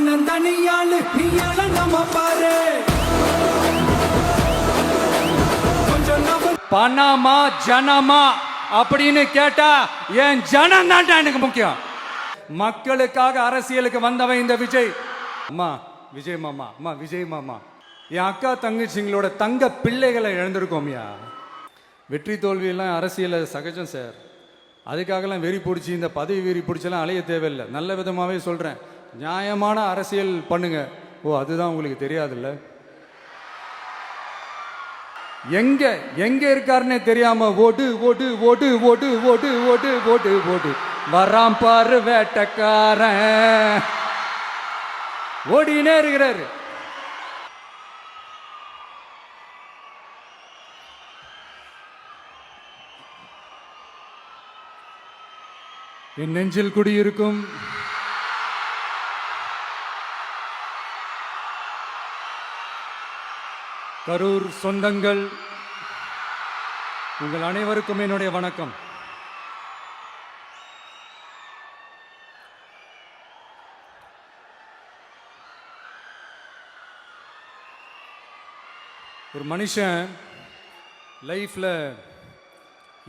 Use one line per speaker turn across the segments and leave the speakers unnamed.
அண்ணன் தனியாளு நீயால நம்ம பாரு பணமா ஜனமா அப்படின்னு கேட்டா என் ஜனம் தான் எனக்கு முக்கியம். மக்களுக்காக அரசியலுக்கு வந்தவன் இந்த விஜய். அம்மா விஜய் மாமா, அம்மா விஜய் மாமா, என் அக்கா தங்கச்சிங்களோட தங்க பிள்ளைகளை இழந்திருக்கோம்யா. வெற்றி தோல்வியெல்லாம் அரசியல சகஜம் சார். அதுக்காகலாம் வெறி பிடிச்சி இந்த பதவி வெறி பிடிச்செல்லாம் அலைய தேவையில்லை. நல்ல விதமாகவே சொல்கிறேன், நியாயமான அரசியல் பண்ணுங்க. ஓ அதுதான் உங்களுக்கு தெரியாதுல்ல, எங்க எங்க இருக்காருன்னே தெரியாம ஓடு ஓடு ஓடு ஓடு ஓடு ஓடு ஓடு ஓடு வராம் பாரு வேட்டக்காரன் ஓடினே இருக்கிறாரு. என் நெஞ்சில் குடியிருக்கும் கரூர் சொந்தங்கள், உங்கள் அனைவருக்கும் என்னுடைய வணக்கம். ஒரு மனுஷன் லைஃப்ல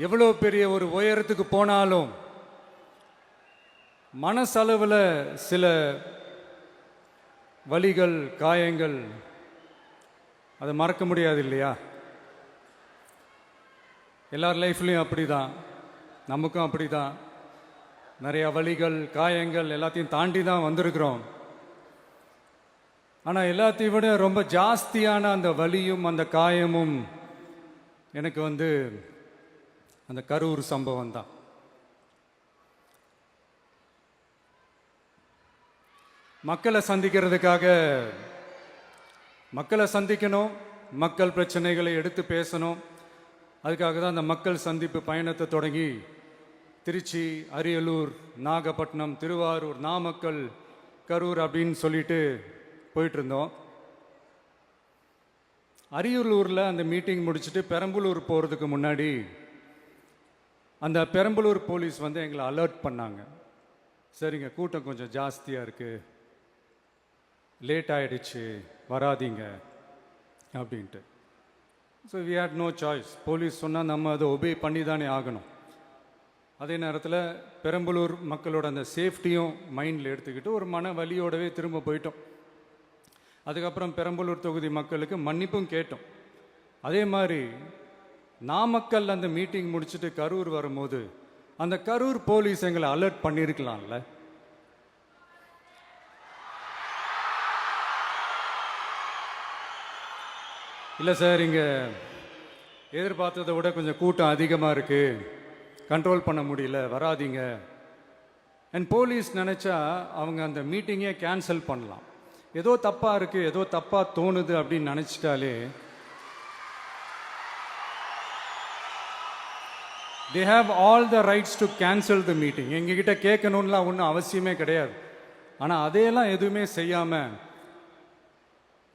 எவ்வளோ பெரிய ஒரு உயரத்துக்கு போனாலும் மனசளவில் சில வலிகள் காயங்கள் அதை மறக்க முடியாது இல்லையா? எல்லார் லைஃப்லையும் அப்படி தான், நமக்கும் அப்படி தான். நிறையா வலிகள் காயங்கள் எல்லாத்தையும் தாண்டி தான் வந்திருக்கிறோம். ஆனால் எல்லாத்தையும் விட ரொம்ப ஜாஸ்தியான அந்த வலியும் அந்த காயமும் எனக்கு அந்த கரூர் சம்பவம் தான். மக்களை சந்திக்கிறதுக்காக மக்களை சந்திக்கணும், மக்கள் பிரச்சனைகளை எடுத்து பேசணும். அதுக்காக தான் அந்த மக்கள் சந்திப்பு பயணத்தை தொடங்கி திருச்சி, அரியலூர், நாகப்பட்டினம், திருவாரூர், நாமக்கல், கரூர் அப்படின்னு சொல்லிட்டு போயிட்டு இருந்தோம். அரியலூரில் அந்த மீட்டிங் முடிச்சுட்டு பெரம்பலூர் போகிறதுக்கு முன்னாடி அந்த பெரம்பலூர் போலீஸ் எங்களை அலர்ட் பண்ணாங்க. சரிங்க, கூட்டம் கொஞ்சம் ஜாஸ்தியாக இருக்குது, லேட் ஆகிடுச்சு, வராதிங்க அப்படின்ட்டு. So we had no choice. Police சொன்னால் நம்ம அதை ஒபே பண்ணி தானே ஆகணும். அதே நேரத்தில் பெரம்பலூர் மக்களோட அந்த சேஃப்டியும் மைண்டில் எடுத்துக்கிட்டு ஒரு மன வலியோடவே திரும்ப போயிட்டோம். அதுக்கப்புறம் பெரம்பலூர் தொகுதி மக்களுக்கு மன்னிப்பும் கேட்டோம். அதே மாதிரி நாமக்கல் அந்த மீட்டிங் முடிச்சுட்டு கரூர் வரும்போது அந்த கரூர் போலீஸ் எங்களை அலர்ட் பண்ணியிருக்கலாம்ல. இல்லை சார், இங்கே எதிர்பார்த்ததை விட கொஞ்சம் கூட்டம் அதிகமாக இருக்குது, கண்ட்ரோல் பண்ண முடியல, வராதிங்க. அண்ட் போலீஸ் நினச்சா அவங்க அந்த மீட்டிங்கே கேன்சல் பண்ணலாம். ஏதோ தப்பாக இருக்குது, ஏதோ தப்பாக தோணுது அப்படின்னு நினச்சிட்டாலே they have all the rights to cancel the meeting. எங்ககிட்ட கேட்கணும்லாம் ஒன்றும் அவசியமே கிடையாது. ஆனால் அதையெல்லாம் எதுவுமே செய்யாமல்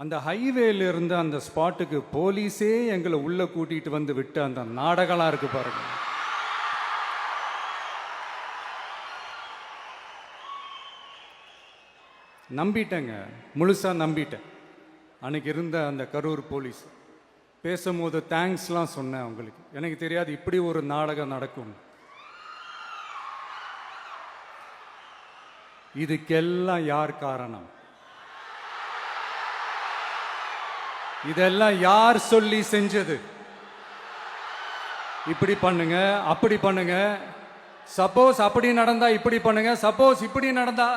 அந்த ஹைவேல இருந்து அந்த ஸ்பாட்டுக்கு போலீஸே எங்களை உள்ள கூட்டிட்டு வந்து விட்டு அந்த நாடகம்லாம் இருக்கு பாருங்க. நம்பிட்டேங்க, முழுசா நம்பிட்டேன். அன்னைக்கு இருந்த அந்த கரூர் போலீஸ் பேசும்போது தேங்க்ஸ்லாம் சொன்னேன் அவங்களுக்கு. எனக்கு தெரியாது இப்படி ஒரு நாடகம் நடக்கும். இதுக்கெல்லாம் யார் காரணம்? இதெல்லாம் யார் சொல்லி செஞ்சது? இப்படி பண்ணுங்க, அப்படி பண்ணுங்க, சப்போஸ் அப்படி நடந்தா இப்படி பண்ணுங்க, சப்போஸ் இப்படி நடந்தா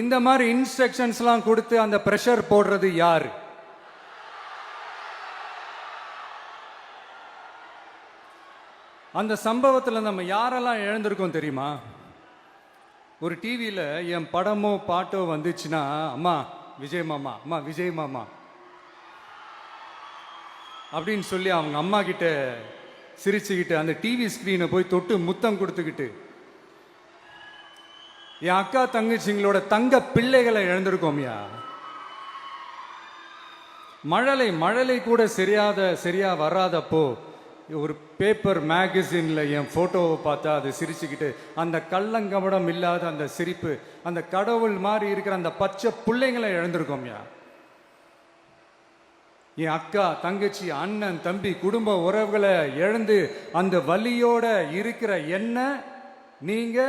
இந்த மாதிரி இன்ஸ்ட்ரக்ஷன்ஸ்லாம் கொடுத்து அந்த பிரஷர் போடுறது யாரு? அந்த சம்பவத்தில் நம்ம யாரெல்லாம் இழந்திருக்கோம் தெரியுமா? ஒரு டிவியில் என் படமோ பாட்டோ வந்துச்சுன்னா, அம்மா விஜய் மாமா, அம்மா விஜய் மாமா அப்படின்னு சொல்லி அவங்க அம்மா கிட்ட சிரிச்சுக்கிட்டு அந்த டிவி ஸ்க்ரீனை போய் தொட்டு முத்தம் கொடுத்துக்கிட்டு என் அக்கா தங்கச்சிங்களோட தங்க பிள்ளைகளை இழந்திருக்கோம்யா. மழலை கூட சரியா வராதப்போ ஒரு பேப்பர் மேகசினில் என் ஃபோட்டோவை பார்த்தா அது சிரிச்சுக்கிட்டு அந்த கள்ளங்கபடம் இல்லாத அந்த சிரிப்பு, அந்த கடவுள் மாதிரி இருக்கிற அந்த பச்சை பிள்ளைங்களை இழந்திருக்கோம்யா. என் அக்கா, தங்கச்சி, அண்ணன், தம்பி, குடும்ப உறவுகளை இழந்து அந்த வலியோட இருக்கிற என்ன நீங்க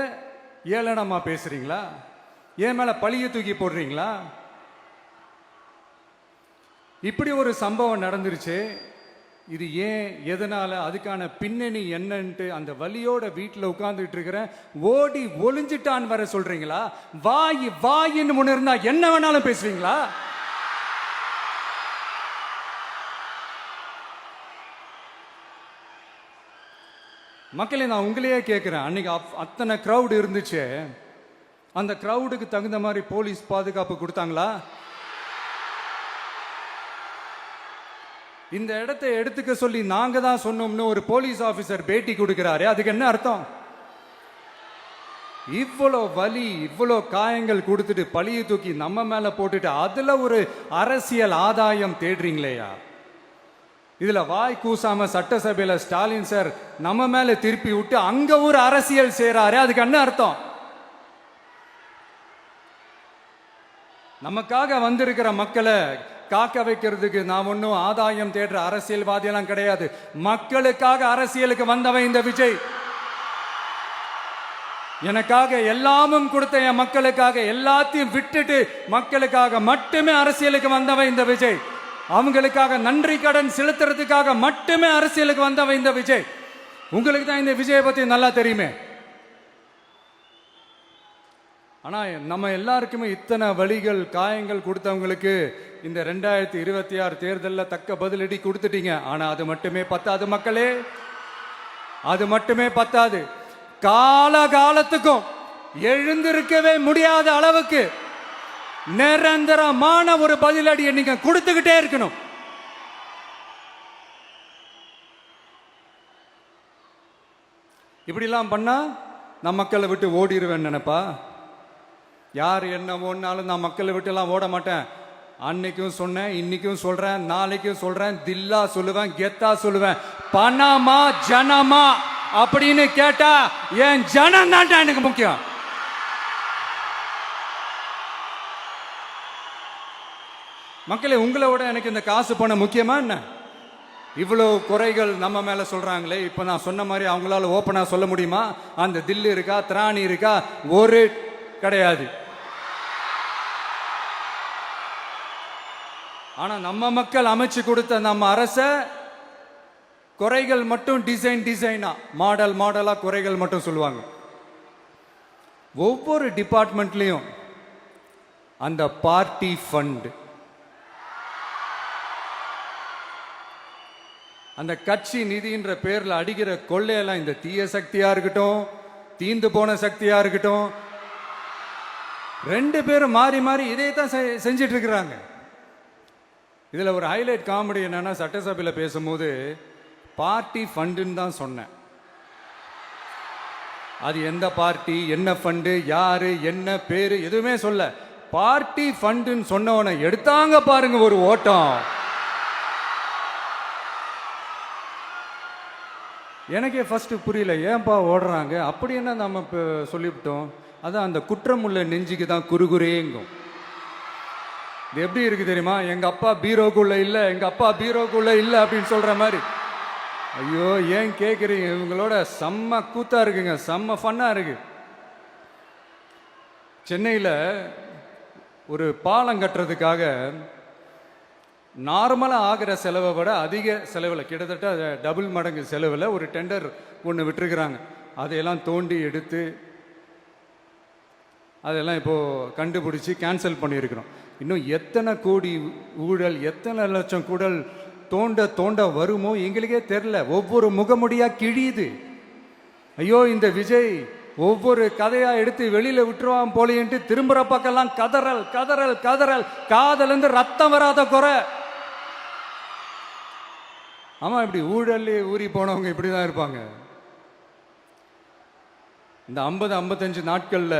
ஏளனமா பேசுறீங்களா? என் மேல பழிய தூக்கி போடுறீங்களா? இப்படி ஒரு சம்பவம் நடந்துருச்சு. இது ஏன், எதனால, அதுக்கான பின்னணி என்னன்ட்டு அந்த வலியோட வீட்டில் உட்கார்ந்துட்டு இருக்கிறேன். ஓடி ஒளிஞ்சிட்டான்னு வர சொல்றீங்களா? வாய் வாயின்னு முன்ன இருந்தா என்ன வேணாலும் பேசுவீங்களா? மக்களே, நான் உங்களையே கேட்குறேன். அன்னைக்கு அத்தனை க்ரௌடு இருந்துச்சு. அந்த க்ரௌடுக்கு தகுந்த மாதிரி போலீஸ் பாதுகாப்பு கொடுத்தாங்களா? இந்த இடத்தை எடுத்துக்க சொல்லி நாங்க தான் சொன்னோம்னு ஒரு போலீஸ் ஆபீசர் பேட்டி கொடுக்கிறாரு. அதுக்கு என்ன அர்த்தம்? இவ்வளோ வலி, இவ்வளோ காயங்கள் கொடுத்துட்டு பழிய தூக்கி நம்ம மேல போட்டுட்டு அதுல ஒரு அரசியல் ஆதாயம் தேடுறீங்களேயா? இதுல வாய் கூசாம சட்டசபையில ஸ்டாலின் சார் நம்ம மேல திருப்பி விட்டு அங்க ஒரு அரசியல் செய்றாரு. அதுக்கு என்ன அர்த்தம்? நமக்காக வந்திருக்கிற மக்களை காக்க வைக்கிறதுக்கு நான் ஒன்னும் ஆதாயம் தேடுற அரசியல்வாதியெல்லாம் கிடையாது. மக்களுக்காக அரசியலுக்கு வந்தவன் இந்த விஜய். எனக்காக எல்லாமும் கொடுத்த என் மக்களுக்காக எல்லாத்தையும் விட்டுட்டு மக்களுக்காக மட்டுமே அரசியலுக்கு வந்தவன் இந்த விஜய். அவங்களுக்காக நன்றி கடன் செலுத்துறதுக்காக மட்டுமே அரசியலுக்கு வந்தவன் இந்த விஜய். உங்களுக்கு தான் இந்த விஜயை பத்தி நல்லா தெரியுமே. ஆனா நம்ம எல்லாருக்குமே இத்தனை வலிகள், காயங்கள் கொடுத்தவங்களுக்கு இந்த 2026 தேர்தலில் தக்க பதிலடி கொடுத்துட்டீங்க. ஆனா அது மட்டுமே பத்தாது மக்களே, அது மட்டுமே பத்தாது. காலகாலத்துக்கும் எழுந்திருக்கவே முடியாத அளவுக்கு நிரந்தரமான ஒரு பதிலடியை நீங்க கொடுத்துக்கிட்டே இருக்கணும். இப்படிலாம் பண்ணா நான் மக்களை விட்டு ஓடிடுவேன் நினைப்பா? யார் என்ன ஓடினாலும் நான் மக்களை விட்டு எல்லாம் ஓட மாட்டேன். அன்னைக்கும் சொன்னேன், இன்னைக்கும் சொல்றேன், நாளைக்கும் சொல்றேன், தில்லா சொல்லுவேன், கெத்தா சொல்லுவேன். பணமா ஜனமா அப்படின்னு கேட்டா என் ஜனம் தான் எனக்கு முக்கியம். மக்களே, உங்களை விட எனக்கு இந்த காசு பணம் முக்கியமா என்ன? இவ்வளோ குறைகள் நம்ம மேல சொல்றாங்களே, இப்ப நான் சொன்ன மாதிரி அவங்களால ஓப்பனா சொல்ல முடியுமா? அந்த தில்லு இருக்கா, திராணி இருக்கா? ஒரு கிடையாது. ஆனா நம்ம மக்கள் அமைச்சு கொடுத்த நம்ம அரச குறைகள் மட்டும் டிசைனா, மாடலா குறைகள் மட்டும் சொல்லுவாங்க. ஒவ்வொரு டிபார்ட்மெண்ட்லயும் அந்த பார்ட்டி ஃபண்ட், அந்த கட்சி நிதின்ற பேர்ல அடிக்கிற கொள்ளையெல்லாம் இந்த தீய சக்தியா இருக்கட்டும், தீந்து போன சக்தியா இருக்கட்டும், ரெண்டு பேரும் மாறி மாறி இதே தான் செஞ்சிட்டு இருக்கிறாங்க. இதுல ஒரு ஹைலைட் காமெடி என்னன்னா, சட்டசபையில் பேசும்போது பார்ட்டி ஃபண்டுன்னு தான் சொன்னேன். அது எந்த பார்ட்டி, என்ன ஃபண்டு, யாரு, என்ன பேரு, எதுவுமே சொல்ல. பார்ட்டி ஃபண்டுன்னு சொன்னவனை எடுத்தாங்க பாருங்க ஒரு ஓட்டம். எனக்கே ஃபர்ஸ்ட் புரியல, ஏன்பா ஓடுறாங்க? அப்படி என்ன நம்ம இப்போ சொல்லிவிட்டோம்? அதான் அந்த குற்றமுள்ள நெஞ்சுக்கு தான் குறுகுறேங்கும். இது எப்படி இருக்கு தெரியுமா? எங்க அப்பா பீரோக்குள்ள இல்ல, எங்க அப்பா பீரோக்குள்ள இல்ல அப்படின்னு சொல்ற மாதிரி. ஐயோ, ஏன் கேட்குறீங்க? இவங்களோட செம்ம கூத்தா இருக்குங்க, செம்ம ஃபன்னா இருக்கு. சென்னையில் ஒரு பாலம் கட்டுறதுக்காக நார்மலாக ஆகிற செலவை விட அதிக செலவில், கிட்டத்தட்ட டபுள் மடங்கு செலவில் ஒரு டெண்டர் ஒன்று விட்டுருக்குறாங்க. அதையெல்லாம் தோண்டி எடுத்து அதெல்லாம் இப்போது கண்டுபிடிச்சி கேன்சல் பண்ணியிருக்கிறோம். இன்னும் எத்தனை கோடி ஊழல், எத்தனை லட்சம் குடல் தோண்ட வருமோ எங்களுக்கே தெரில. ஒவ்வொரு முகமுடியாக கிழியுது. ஐயோ, இந்த விஜய் ஒவ்வொரு கதையா எடுத்து வெளியில விட்டுருவான் போலேன்ட்டு திரும்புற பக்கம்லாம் கதறல் கதறல் கதறல், காதலிருந்து ரத்தம் வராத குறை. ஆமா, இப்படி ஊழல்லே ஊறி போனவங்க இப்படிதான் இருப்பாங்க. இந்த 50-55 நாட்கள்ல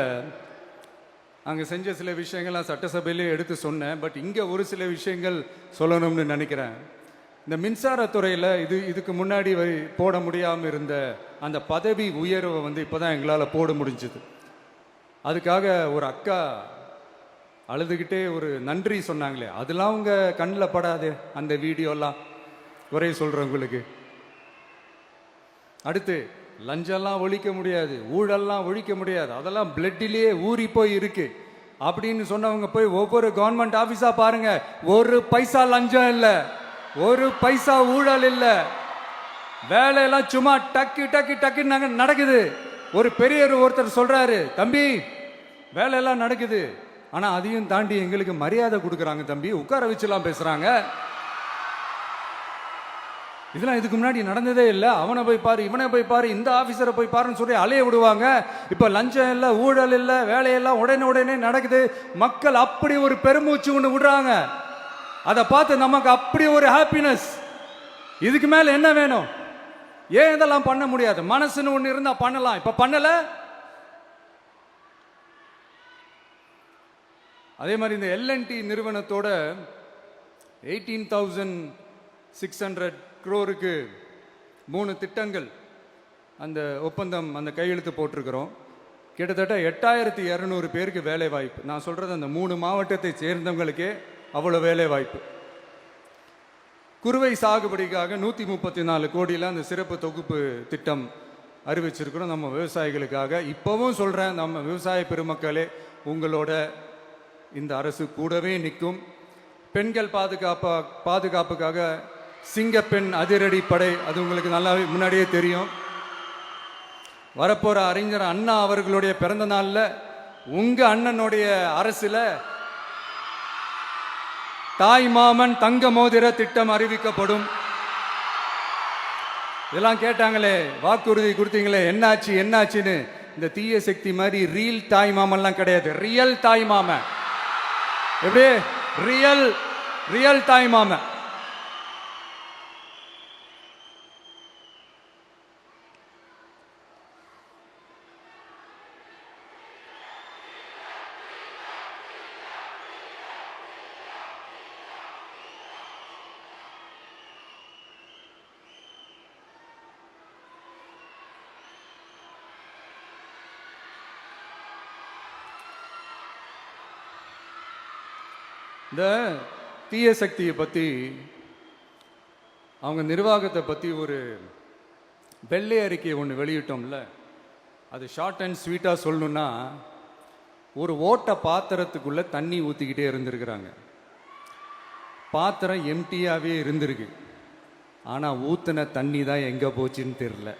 அங்க செஞ்ச சில விஷயங்கள்லாம் சட்டசபையிலே எடுத்து சொன்னேன். பட் இங்க ஒரு சில விஷயங்கள் சொல்லணும்னு நினைக்கிறேன். இந்த மின்சாரத்துறையில் இதுக்கு முன்னாடி போட முடியாமல் இருந்த அந்த பதவி உயர்வை வந்து இப்போ தான் எங்களால் போட முடிஞ்சுது. அதுக்காக ஒரு அக்கா அழுதுகிட்டே ஒரு நன்றி சொன்னாங்களே, அதெல்லாம் அவங்க கண்ணில் படாது அந்த வீடியோலாம், குறை சொல்கிறவங்களுக்கு. அடுத்து லஞ்சம்லாம் ஒழிக்க முடியாது, ஊழல்லாம் ஒழிக்க முடியாது, அதெல்லாம் பிளட்டிலேயே ஊறி போய் இருக்கு அப்படின்னு சொன்னவங்க போய் ஒவ்வொரு கவர்மெண்ட் ஆஃபீஸா பாருங்க, ஒரு பைசா லஞ்சம் இல்லை, ஒரு பைசா ஊழல் இல்லை, வேலையெல்லாம் சும்மா டக்கு டக்கு டக்குன்னு நடக்குது. ஒரு பெரியவர் ஒருத்தர் சொல்றாரு, தம்பி வேலையெல்லாம் நடக்குது, ஆனா அதையும் தாண்டி எங்களுக்கு மரியாதை கொடுக்குறாங்க தம்பி, உட்கார வச்சுலாம் பேசுறாங்க. இதெல்லாம் இதுக்கு முன்னாடி நடந்ததே இல்லை. அவனை போய் பாரு, இவனை போய் பாரு, இந்த ஆபீசரை போய் பாருன்னு சொல்லி அலைய விடுவாங்க. இப்ப லஞ்சம் இல்லை, ஊழல் இல்லை, வேலையெல்லாம் உடனே நடக்குது. மக்கள் அப்படி ஒரு பெருமூச்சு ஒன்று விடுறாங்க. அதை பார்த்து நமக்கு அப்படி ஒரு ஹாப்பினஸ். இதுக்கு மேல என்ன வேணும்? ஏன் இதெல்லாம் பண்ண முடியாது? மனசுன்னு ஒன்று இருந்தா பண்ணலாம். இப்ப பண்ணல. அதே மாதிரி இந்த எல்என்டி நிறுவனத்தோட 18,600 crore 3 திட்டங்கள் அந்த ஒப்பந்தம், அந்த கையெழுத்து போட்டிருக்கிறோம். கிட்டத்தட்ட 8,200 பேருக்கு வேலை வாய்ப்பு. நான் சொல்றது அந்த 3 மாவட்டத்தை சேர்ந்தவங்களுக்கே அவ்வளோ வேலை வாய்ப்பு. குறுவை சாகுபடிக்காக 134 கோடியில் அந்த சிறப்பு தொகுப்பு திட்டம் அறிவிச்சிருக்கிறோம் நம்ம விவசாயிகளுக்காக. இப்போவும் சொல்கிறேன், நம்ம விவசாய பெருமக்களே, உங்களோட இந்த அரசு கூடவே நிற்கும். பெண்கள் பாதுகாப்புக்காக சிங்கப்பெண் அதிரடி படை, அது உங்களுக்கு நல்லா முன்னாடியே தெரியும். வரப்போற அறிஞர் அண்ணா அவர்களுடைய பிறந்த நாளில் உங்க அண்ணனுடைய அரசுல தாய் மாமன் தங்க மோதிர திட்டம் அறிவிக்கப்படும். இதெல்லாம் கேட்டாங்களே, வாக்குறுதி கொடுத்தீங்களே, என்னாச்சுன்னு. இந்த தீய சக்தி மாதிரி ரியல் தாய் மாமன்லாம் கிடையாது, ரியல் தாய் மாமன். எப்படி? ரியல் தாய் மாமன். இந்த தீய சக்தியை பற்றி, அவங்க நிர்வாகத்தை பற்றி ஒரு வெள்ளை அறிக்கையை ஒன்று வெளியிட்டோம்ல, அது ஷார்ட் அண்ட் ஸ்வீட்டாக சொல்லணுன்னா, ஒரு ஓட்ட பாத்திரத்துக்குள்ளே தண்ணி ஊற்றிக்கிட்டே இருந்திருக்கிறாங்க. பாத்திரம் எம்டியாகவே இருந்திருக்கு, ஆனால் ஊற்றின தண்ணி தான் எங்கே போச்சுன்னு தெரில.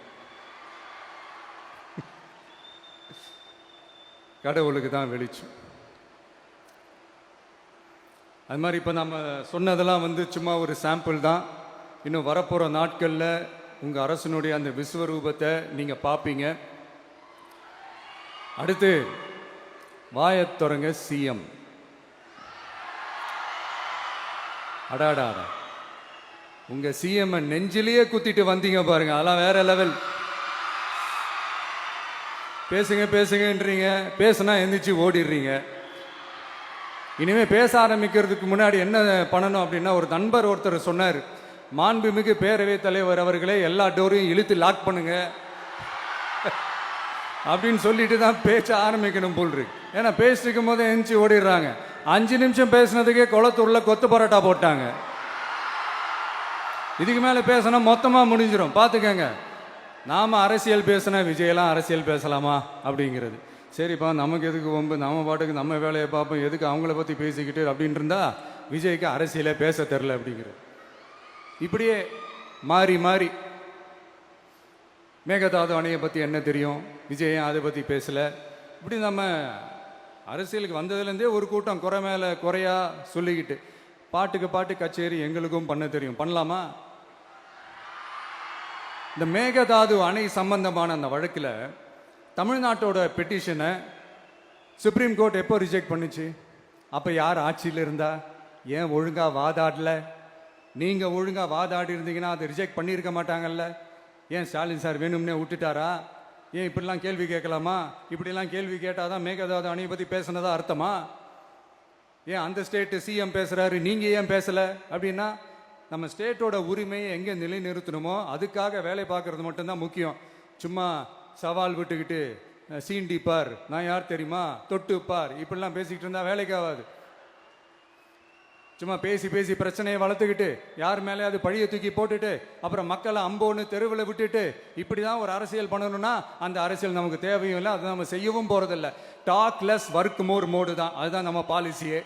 கடவுளுக்கு தான் வெளிச்சம். அது மாதிரி இப்போ நம்ம சொன்னதெல்லாம் வந்து சும்மா ஒரு சாம்பிள் தான். இன்னும் வரப்போகிற நாட்களில் உங்கள் அரசனுடைய அந்த விஸ்வரூபத்தை நீங்கள் பார்ப்பீங்க. அடுத்து வாயத்தொடங்க சிஎம். அடாடா, உங்கள் சிஎம் நெஞ்சிலேயே குத்திட்டு வந்தீங்க பாருங்க, அதெல்லாம் வேற லெவல். பேசுங்கன்றீங்க, பேசுனா எந்திரிச்சு ஓடிடுறீங்க. இனிமேல் பேச ஆரம்பிக்கிறதுக்கு முன்னாடி என்ன பண்ணணும் அப்படின்னா, ஒரு நண்பர் ஒருத்தர் சொன்னார், மாண்புமிகு பேரவைத் தலைவர் அவர்களே, எல்லா டோரையும் இழுத்து லாக் பண்ணுங்க அப்படின்னு சொல்லிட்டு தான் பேச்ச ஆரம்பிக்கணும் போல் இருக்கு. ஏன்னா பேசிட்டு இருக்கும் போது எந்திரிச்சு ஓடிடுறாங்க. 5 நிமிஷம் பேசினதுக்கே குளத்தூர்ல கொத்து பரோட்டா போட்டாங்க. இதுக்கு மேலே பேசினா மொத்தமாக முடிஞ்சிடும், பார்த்துக்கங்க. நாம அரசியல் பேசினா விஜயெல்லாம் அரசியல் பேசலாமா அப்படிங்கிறது. சரிப்பா, நமக்கு எதுக்கு வம்பு, நம்ம பாட்டுக்கு நம்ம வேலையை பார்ப்போம், எதுக்கு அவங்கள பற்றி பேசிக்கிட்டு அப்படின்னு இருந்தா விஜய்க்கு அரசியலே பேச தெரில அப்படிங்கிறது. இப்படியே மாறி மேகதாது அணையை பற்றி என்ன தெரியும், விஜய் அதை பற்றி பேசலை. இப்படி நம்ம அரசியலுக்கு வந்ததுலேருந்தே ஒரு கூட்டம் குறை மேலே குறையா சொல்லிக்கிட்டு, பாட்டுக்கு பாட்டு கச்சேரி எங்களுக்கும் பண்ண தெரியும், பண்ணலாமா? இந்த மேகதாது அணை சம்பந்தமான அந்த வழக்கில் தமிழ்நாட்டோட பெட்டிஷனை சுப்ரீம் கோர்ட் எப்போ ரிஜெக்ட் பண்ணுச்சு? அப்போ யார் ஆட்சியில் இருந்தா? ஏன் ஒழுங்காக வாதாடல? நீங்கள் ஒழுங்காக வாதாடி இருந்தீங்கன்னா அதை ரிஜெக்ட் பண்ணியிருக்க மாட்டாங்கல்ல. ஏன் ஸ்டாலின் சார் வேணும்னே விட்டுட்டாரா? ஏன் இப்படிலாம் கேள்வி கேட்கலாமா? இப்படிலாம் கேள்வி கேட்டால் தான் மேகதாது அணையை பற்றி பேசுனதா அர்த்தமா? ஏன் அந்த ஸ்டேட்டு சிஎம் பேசுகிறாரு, நீங்கள் ஏன் பேசலை அப்படின்னா நம்ம ஸ்டேட்டோட உரிமையை எங்கே நிலைநிறுத்தணுமோ அதுக்காக வேலை பார்க்கறது மட்டும்தான் முக்கியம். சும்மா சவால் விட்டுக்கிட்டு சீண்டி பார், நான் யார் தெரியுமா, தொட்டு பார், இப்படிலாம் பேசிக்கிட்டு இருந்தால் வேலைக்கு ஆகாது. சும்மா பேசி பேசி பிரச்சனையை வளர்த்துக்கிட்டு யார் மேலே அது பழியை தூக்கி போட்டுட்டு அப்புறம் மக்களை அம்போன்னு தெருவில் விட்டுட்டு இப்படி தான் ஒரு அரசியல் பண்ணணும்னா அந்த அரசியல் நமக்கு தேவையும் இல்லை, அதை நம்ம செய்யவும் போகிறதில்ல. Talk less work more mode தான், அதுதான் நம்ம பாலிசியே.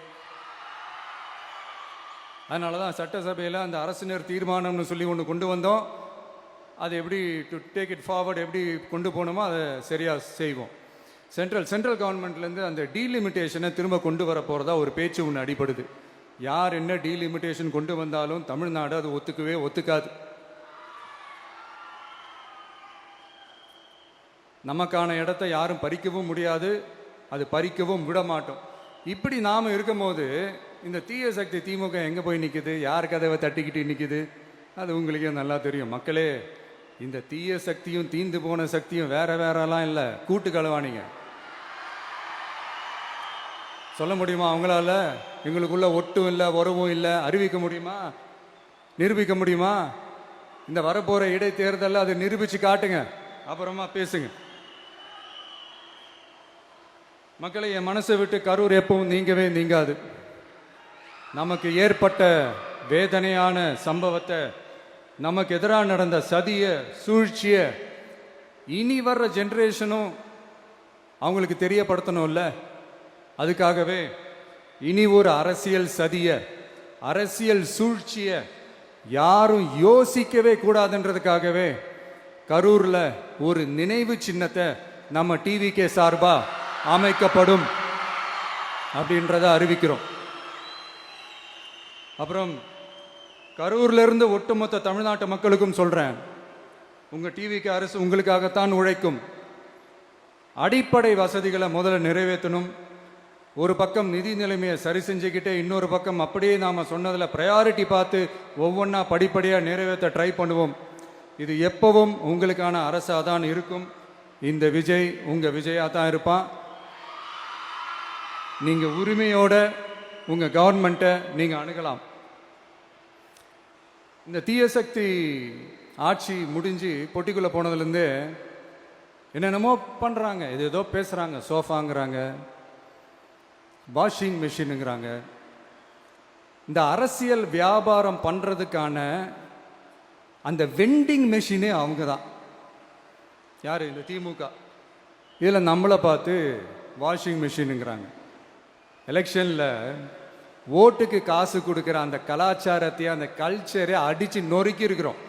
அதனால தான் சட்டசபையில் அந்த அரசினர் தீர்மானம்னு சொல்லி ஒன்று கொண்டு வந்தோம். அது எப்படி டு டேக் இட் ஃபார்வர்டு எப்படி கொண்டு போகணுமோ அதை சரியாக செய்வோம். சென்ட்ரல் கவர்மெண்ட்லேருந்து அந்த டீலிமிட்டேஷனை திரும்ப கொண்டு வர போகிறதா ஒரு பேச்சு ஒன்று அடிபடுது. யார் என்ன டீலிமிட்டேஷன் கொண்டு வந்தாலும் தமிழ்நாடு அது ஒத்துக்காது. நமக்கான இடத்தை யாரும் பறிக்கவும் முடியாது, அது பறிக்கவும் விட மாட்டோம். இப்படி நாம் இருக்கும்போது இந்த தீய சக்தி திமுக எங்கே போய் நிற்குது, யார் கதவை தட்டிக்கிட்டு நிற்குது, அது உங்களுக்கே நல்லா தெரியும். மக்களே, இந்த தீய சக்தியும் தீந்து போன சக்தியும் வேறலாம் இல்லை, கூட்டு களவாணிங்க. சொல்ல முடியுமா அவங்களால? எங்களுக்குள்ள ஒட்டும் இல்லை, உறவும் இல்லை, அறிவிக்க முடியுமா, நிரூபிக்க முடியுமா? இந்த வரப்போகிற இடைத்தேர்தலில் அதை நிரூபித்து காட்டுங்க, அப்புறமா பேசுங்க. மக்களை, என் மனசை விட்டு கரூர் எப்பவும் நீங்கவே நீங்காது. நமக்கு ஏற்பட்ட வேதனையான சம்பவத்தை, நமக்கு எதிராக நடந்த சதிய சூழ்ச்சிய இனி வர்ற ஜென்ரேஷனும் அவங்களுக்கு தெரியப்படுத்தணும்ல. அதுக்காகவே இனி ஒரு அரசியல் சதிய, அரசியல் சூழ்ச்சிய யாரும் யோசிக்கவே கூடாதுன்றதுக்காகவே கரூரில் ஒரு நினைவு சின்னத்தை நம்ம டிவிகே சார்பா அமைக்கப்படும் அப்படின்றத அறிவிக்கிறோம். அப்புறம் கரூர்ல இருந்து ஒட்டுமொத்த தமிழ்நாட்டு மக்களுக்கும் சொல்றேன், உங்க டிவிக்கு அரசு உங்களுக்காகத்தான் உழைக்கும். அடிப்படை வசதிகளை முதல்ல நிறைவேற்றணும். ஒரு பக்கம் நிதி நிலைமையை சரி செஞ்சுக்கிட்டே இன்னொரு பக்கம் அப்படியே நாம சொன்னதில் ப்ரையாரிட்டி பார்த்து ஒவ்வொன்றா படிப்படியாக நிறைவேற்ற ட்ரை பண்ணுவோம். இது எப்பவும் உங்களுக்கான அரசாக தான் இருக்கும். இந்த விஜய் உங்கள் விஜயாக தான் இருப்பான். நீங்கள் உரிமையோட உங்கள் கவர்மெண்ட்டை நீங்கள் அணுகலாம். இந்த தீய சக்தி ஆட்சி முடிஞ்சு பொட்டிக்குள்ளே போனதுலேருந்து என்னென்னமோ பண்ணுறாங்க, ஏதோ பேசுகிறாங்க, சோஃபாங்கிறாங்க, வாஷிங் மிஷினுங்கிறாங்க. இந்த அரசியல் வியாபாரம் பண்ணுறதுக்கான அந்த வெண்டிங் மெஷினே அவங்க தான். யார்? இந்த திமுக. இதில் நம்மளை பார்த்து வாஷிங் மிஷினுங்கிறாங்க. எலெக்ஷனில் ஓட்டுக்கு காசு கொடுக்குற அந்த கலாச்சாரத்தையே, அந்த கல்ச்சரை அடித்து நொறுக்கி இருக்கிறோம்.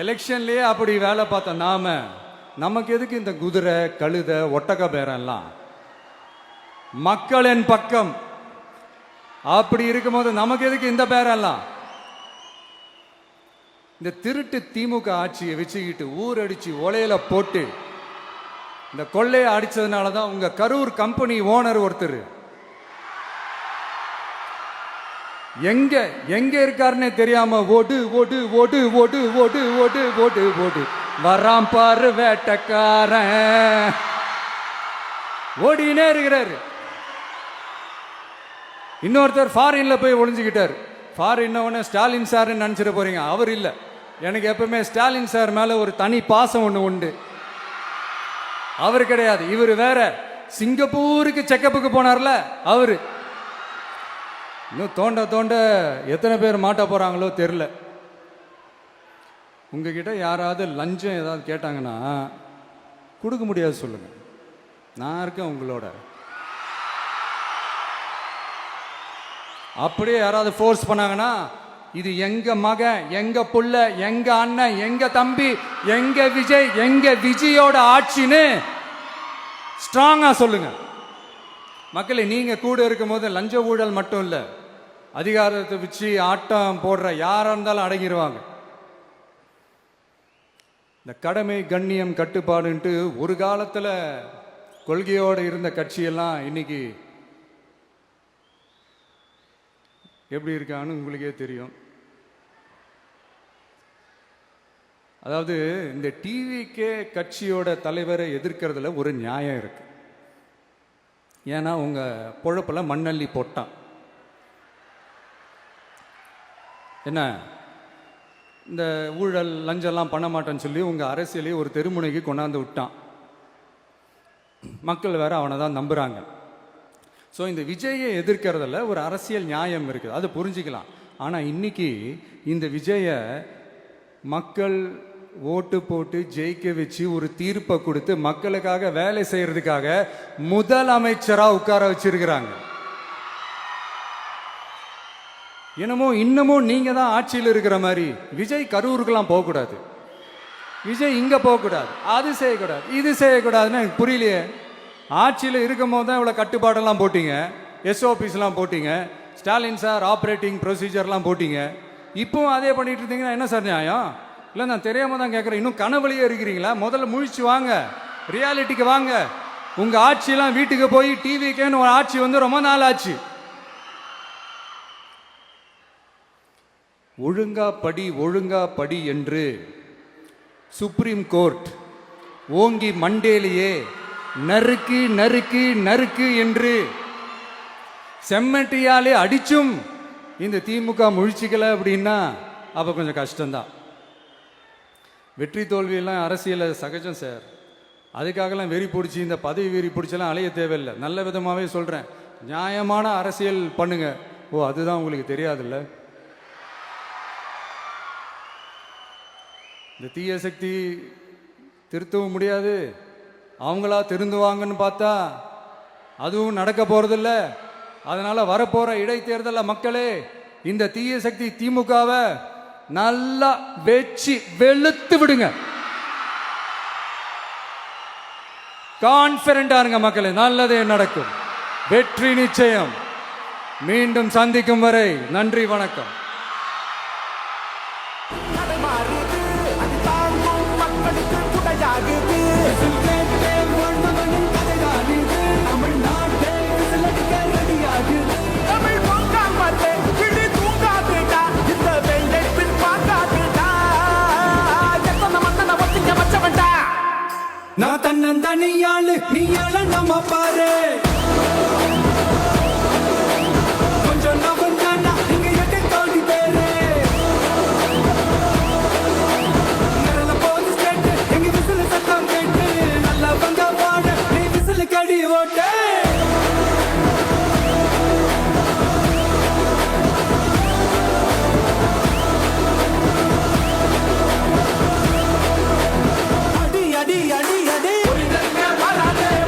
எலெக்ஷன்லேயே அப்படி வேலை பார்த்த நமக்கு எதுக்கு இந்த குதிரை, கழுதை, ஒட்டக பேரெல்லாம்? மக்களின் பக்கம். அப்படி இருக்கும்போது நமக்கு எதுக்கு இந்த பேரெல்லாம்? இந்த திருட்டு திமுக ஆட்சியை வச்சுக்கிட்டு ஊரடிச்சு ஒலையில போட்டு இந்த கொள்ளையை அடிச்சதுனால தான் உங்க கரூர் கம்பெனி ஓனர் ஒருத்தர் எங்க இருக்காருன்னே தெரியாம ஓடு ஓடு ஓடு ஓடு ஓடு ஓடு ஓடு ஓடு வராம் பாரு வேட்டக்காரன் ஓடினே இருக்கிறாரு. இன்னொருத்தர் ஃபாரின்ல போய் ஒளிஞ்சுக்கிட்டார். ஃபாரின் ஸ்டாலின் சார் நினைச்சிட போறீங்க, அவர் இல்லை. எனக்கு எப்பவுமே ஸ்டாலின் சார் மேல ஒரு தனி பாசம் ஒன்று உண்டு. அவர் கிடையாது, இவர் வேற. சிங்கப்பூருக்கு செக்கப்புக்கு போனார்ல அவரு. இன்னும் தோண்ட எத்தனை பேர் மாட்ட போறாங்களோ தெரியல. உங்ககிட்ட யாராவது லஞ்சம் ஏதாவது கேட்டாங்கன்னா கொடுக்க முடியாது சொல்லுங்க, நான் இருக்கேன் உங்களோட. அப்படியே யாராவது ஃபோர்ஸ் பண்ணாங்கன்னா இது எங்க மகன், எங்க புள்ள, எங்க அண்ணன், எங்க தம்பி, எங்க விஜய், எங்க விஜயோட ஆட்சின்னு ஸ்ட்ராங்கா சொல்லுங்க. மக்களை, நீங்க கூட இருக்கும் போது லஞ்ச ஊழல் மட்டும் இல்ல, அதிகாரத்தை வச்சு ஆட்டம் போடுற யாரா இருந்தாலும் அடங்கிடுவாங்க. இந்த கடமை, கண்ணியம், கட்டுப்பாடுன்ட்டு ஒரு காலத்துல கொள்கையோடு இருந்த கட்சியெல்லாம் இன்னைக்கு எப்படி இருக்கான்னு உங்களுக்கே தெரியும். அதாவது இந்த டிவிகே கட்சியோட தலைவரை எதிர்க்கிறதுல ஒரு நியாயம் இருக்கு. ஏன்னா உங்க பொழப்புல மண்ணள்ளி போட்டான். என்ன இந்த ஊழல் லஞ்சம்லாம் பண்ண மாட்டேன்னு சொல்லி உங்கள் அரசியலையே ஒரு தெருமுனைக்கு கொண்டாந்து விட்டான். மக்கள் வேற அவனை தான் நம்புகிறாங்க. ஸோ இந்த விஜயை எதிர்க்கிறதுல ஒரு அரசியல் நியாயம் இருக்குது, அது புரிஞ்சுக்கலாம். ஆனால் இன்னைக்கு இந்த விஜயை மக்கள் ஓட்டு போட்டு ஜெயிக்க வச்சு ஒரு தீர்ப்பை கொடுத்து மக்களுக்காக வேலை செய்யறதுக்காக முதலமைச்சராக உட்கார வச்சிருக்கிறாங்க. என்னமோ இன்னமும் நீங்க தான் ஆட்சியில் இருக்கிற மாதிரி. விஜய் கரூருக்கெல்லாம் போகக்கூடாது, விஜய் இங்க போகக்கூடாது, அது செய்யக்கூடாது, இது செய்யக்கூடாதுன்னு எனக்கு புரியலையே. ஆட்சியில் இருக்கும் போது தான் இவ்வளோ கட்டுப்பாடெல்லாம் போட்டீங்க, எஸ்ஓபிஸ்லாம் போட்டீங்க, ஸ்டாலின் சார் ஆப்ரேட்டிங் ப்ரொசீஜர்லாம் போட்டீங்க. இப்போவும் அதே பண்ணிட்டு இருந்தீங்கன்னா என்ன சார் நியாயம்? இல்லை நான் தெரியாம தான் கேட்குறேன். இன்னும் கனவுலையே இருக்கிறீங்களா? முதல்ல முழிச்சு வாங்க, ரியாலிட்டிக்கு வாங்க. உங்கள் ஆட்சியெல்லாம் வீட்டுக்கு போய் டிவிக்கேன்னு ஒரு ஆட்சி வந்து ரொம்ப நாள் ஆச்சு. ஒழுங்கா படி என்று சுப்ரீம் கோர்ட் ஓங்கி மண்டேலியே நறுக்கு நறுக்கு நறுக்கு என்று செம்மட்டியாலே அடிச்சும் இந்த திமுக முழிச்சிக்கல அப்படின்னா அப்போ கொஞ்சம் கஷ்டம்தான். வெற்றி தோல்வியெல்லாம் அரசியல சகஜம் சார். அதுக்காகலாம் வெறி பிடிச்சி இந்த பதவி வெறி பிடிச்செல்லாம் அலைய தேவையில்லை. நல்ல விதமாகவே சொல்கிறேன், நியாயமான அரசியல் பண்ணுங்க. ஓ, அதுதான் உங்களுக்கு தெரியாதுல்ல? இந்த தீய சக்தி திருத்தவும் முடியாது, அவங்களா திருந்துவாங்கன்னு பார்த்தா அதுவும் நடக்க போறதில்ல. அதனால வரப்போற இடைத்தேர்தலில் மக்களே இந்த தீய சக்தி திமுகவை நல்லா வெச்சு வெளுத்து விடுங்க. கான்பிடண்டா இருங்க மக்களே, நல்லதே நடக்கும், வெற்றி நிச்சயம். மீண்டும் சந்திக்கும் வரை நன்றி, வணக்கம்.
நான் தன்னந்தனியாளு, நீ நம்ம பாரு.